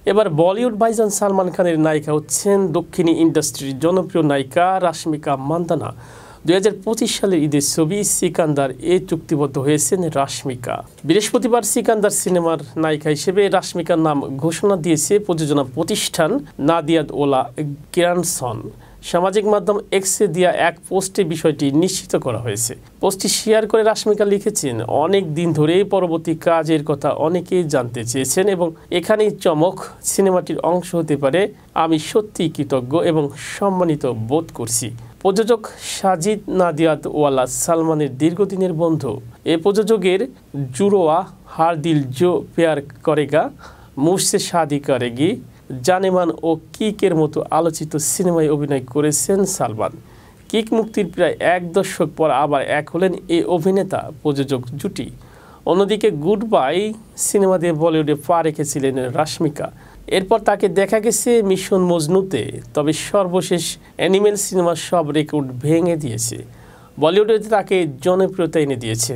এবার বলিউড ভাইজান সালমান খানের নায়িকা হচ্ছেন দক্ষিণী ইন্ডাস্ট্রির জনপ্রিয় নায়িকা রাশমিকা মান্দানা। 2025 সালের ঈদের ছবি সিকান্দার এ চুক্তিবদ্ধ হয়েছেন রাশমিকা। বৃহস্পতিবার সিকান্দার সিনেমার নায়িকা হিসেবে রাশমিকার নাম ঘোষণা দিয়েছে প্রযোজনা প্রতিষ্ঠান নাদিয়াদওয়ালা গ্র্যান্ডসন। সামাজিক মাধ্যম এক্সে দেয়া এক পোস্টে বিষয়টি নিশ্চিত করা হয়েছে। পোস্টটি শেয়ার করে রাশমিকা লিখেছেন, অনেক দিন ধরেই পরবর্তী কাজের কথা অনেকেই জানতে চেয়েছেন এবং এখানেই চমক, সিনেমাটির অংশ হতে পারে। আমি সত্যিই কৃতজ্ঞ এবং সম্মানিত বোধ করছি। প্রযোজক সাজিদ নাদিয়াদওয়ালা সালমানের দীর্ঘদিনের বন্ধু। এ প্রযোজকের জুড়োয়া হার দিল জো প্যার করেগা, মুঝসে শাদি করেগি, জানেমান ও কিকের মতো আলোচিত সিনেমায় অভিনয় করেছেন সালমান। কিক মুক্তির প্রায় এক দশক পর আবার এক হলেন এই অভিনেতা প্রযোজক জুটি। অন্যদিকে গুড বাই সিনেমা দিয়ে বলিউডে পা রেখেছিলেন রাশমিকা। এরপর তাকে দেখা গেছে মিশন মজনুতে। তবে সর্বশেষ অ্যানিমেল সিনেমার সব রেকর্ড ভেঙে দিয়েছে। বলিউডে তাকে জনপ্রিয়তা এনে দিয়েছে।